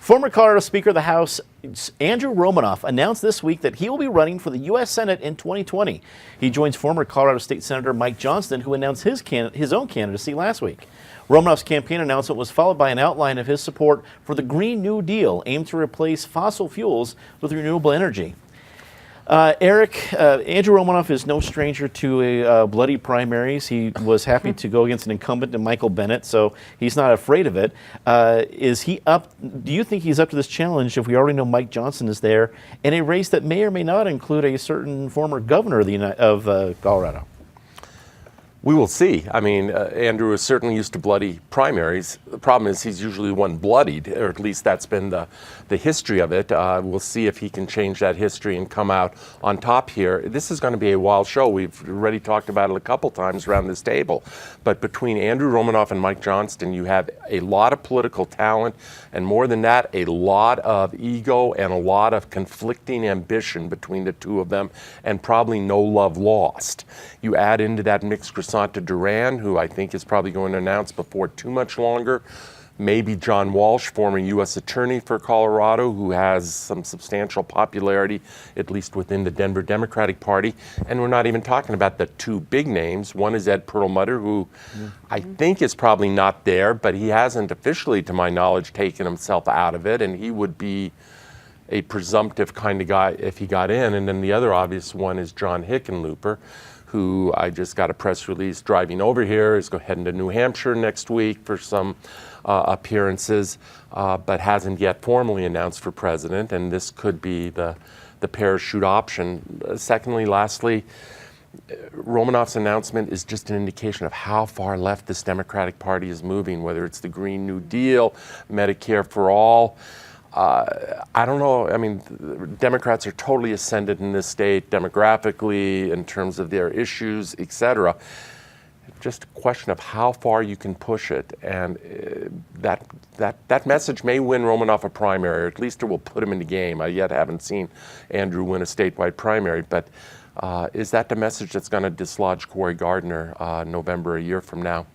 Former Colorado Speaker of the House Andrew Romanoff announced this week that he will be running for the U.S. Senate in 2020. He joins former Colorado State Senator Mike Johnston, who announced his own candidacy last week. Romanoff's campaign announcement was followed by an outline of his support for the Green New Deal, aimed to replace fossil fuels with renewable energy. Eric, Andrew Romanoff is no stranger to bloody primaries. He was happy to go against an incumbent in Michael Bennet, so he's not afraid of it. Is he up? Do you think he's up to this challenge if we already know Mike Johnston is there in a race that may or may not include a certain former governor of Colorado? We will see. I mean, Andrew is certainly used to bloody primaries. The problem is he's usually one bloodied, or at least that's been the history of it. We'll see if he can change that history and come out on top here. This is going to be a wild show. We've already talked about it a couple times around this table. But between Andrew Romanoff and Mike Johnston, you have a lot of political talent, and more than that, a lot of ego and a lot of conflicting ambition between the two of them, and probably no love lost. You add into that mix Santa Duran, who I think is probably going to announce before too much longer. Maybe John Walsh, former U.S. Attorney for Colorado, who has some substantial popularity, at least within the Denver Democratic Party. And we're not even talking about the two big names. One is Ed Perlmutter, who I think is probably not there, but he hasn't officially, to my knowledge, taken himself out of it. And he would be a presumptive kind of guy if he got in. And then the other obvious one is John Hickenlooper, who I just got a press release driving over here, is heading to New Hampshire next week for some appearances, but hasn't yet formally announced for president, and this could be the parachute option. Secondly, lastly, Romanoff's announcement is just an indication of how far left this Democratic Party is moving, whether it's the Green New Deal, Medicare for all. I don't know. I mean, Democrats are totally ascendant in this state demographically, in terms of their issues, et cetera. Just a question of how far you can push it, and that message may win Romanoff a primary, or at least it will put him in the game. I yet haven't seen Andrew win a statewide primary, but is that the message that's going to dislodge Cory Gardner November a year from now?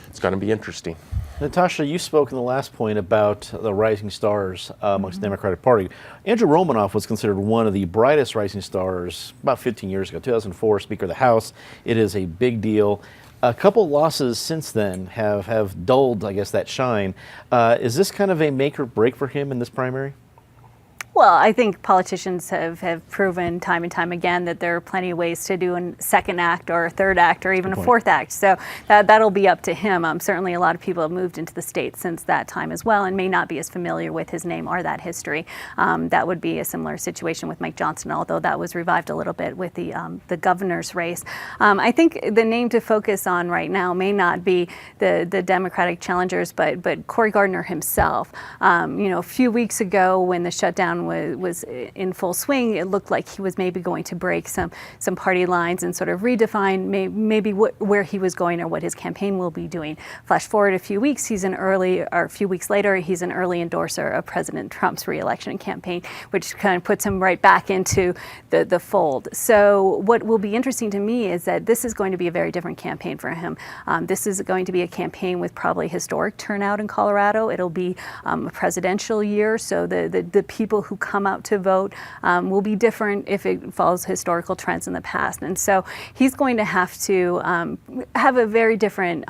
It's going to be interesting. Natasha, you spoke in the last point about the rising stars amongst the Democratic Party. Andrew Romanoff was considered one of the brightest rising stars about 15 years ago, 2004, Speaker of the House. It is a big deal. A couple losses since then have dulled, I guess, that shine. Is this kind of a make or break for him in this primary? Well, I think politicians have proven time and time again that there are plenty of ways to do a second act or a third act or even a fourth act. So that'll be up to him. Certainly a lot of people have moved into the state since that time as well and may not be as familiar with his name or that history. That would be a similar situation with Mike Johnston, although that was revived a little bit with the governor's race. I think the name to focus on right now may not be the Democratic challengers, but Cory Gardner himself. A few weeks ago when the shutdown was in full swing, it looked like he was maybe going to break some party lines and sort of redefine maybe where he was going or what his campaign will be doing. Flash forward a few weeks, a few weeks later, he's an early endorser of President Trump's re-election campaign, which kind of puts him right back into the fold. So what will be interesting to me is that this is going to be a very different campaign for him. This is going to be a campaign with probably historic turnout in Colorado. It'll be a presidential year, so the people who come out to vote will be different if it follows historical trends in the past. And so he's going to have to have a very different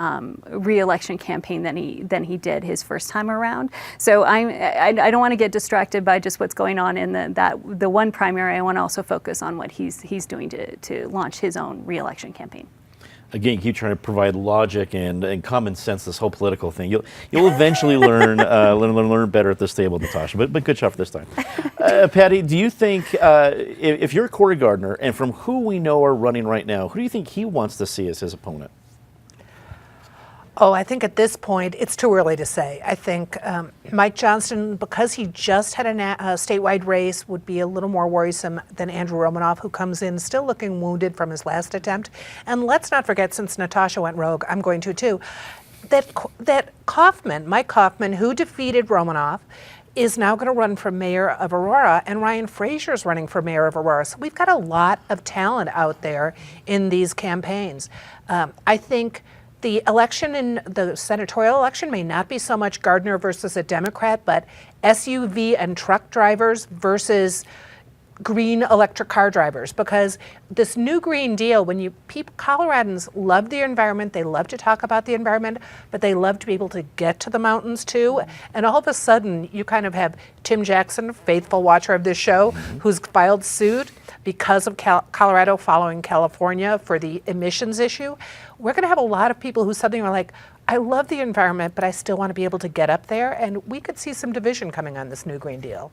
re-election campaign than he did his first time around. So I don't want to get distracted by just what's going on in the one primary. I want to also focus on what he's doing to launch his own re-election campaign. Again, keep trying to provide logic and common sense. This whole political thing, you'll eventually learn better at this table, Natasha. But good job for this time. Patty, do you think if you're Cory Gardner, and from who we know are running right now, who do you think he wants to see as his opponent? Oh, I think at this point, it's too early to say. I think Mike Johnston, because he just had a statewide race, would be a little more worrisome than Andrew Romanoff, who comes in still looking wounded from his last attempt. And let's not forget, since Natasha went rogue, I'm going to too, that Mike Kaufman, who defeated Romanoff, is now going to run for mayor of Aurora, and Ryan Frazier's running for mayor of Aurora. So we've got a lot of talent out there in these campaigns. I think The election in the senatorial election may not be so much Gardner versus a Democrat, but SUV and truck drivers versus green electric car drivers, because this new Green Deal, Coloradans love the environment, they love to talk about the environment, but they love to be able to get to the mountains too. And all of a sudden, you kind of have Tim Jackson, faithful watcher of this show, who's filed suit because of Colorado following California for the emissions issue. We're going to have a lot of people who suddenly are like, I love the environment, but I still want to be able to get up there. And we could see some division coming on this new Green Deal.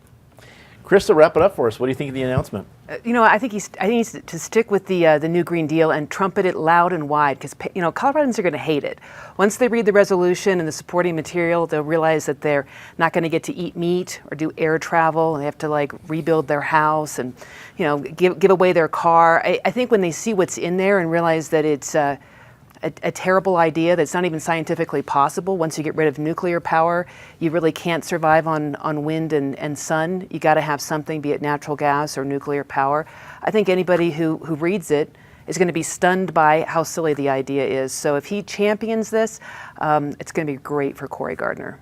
Krista, wrap it up for us. What do you think of the announcement? I think he needs to stick with the new Green Deal and trumpet it loud and wide, because Coloradans are going to hate it. Once they read the resolution and the supporting material, they'll realize that they're not going to get to eat meat or do air travel, and they have to rebuild their house and give away their car. I think when they see what's in there and realize that it's a terrible idea that's not even scientifically possible. Once you get rid of nuclear power, you really can't survive on wind and sun. You got to have something, be it natural gas or nuclear power. I think anybody who reads it is going to be stunned by how silly the idea is. So if he champions this, it's going to be great for Cory Gardner.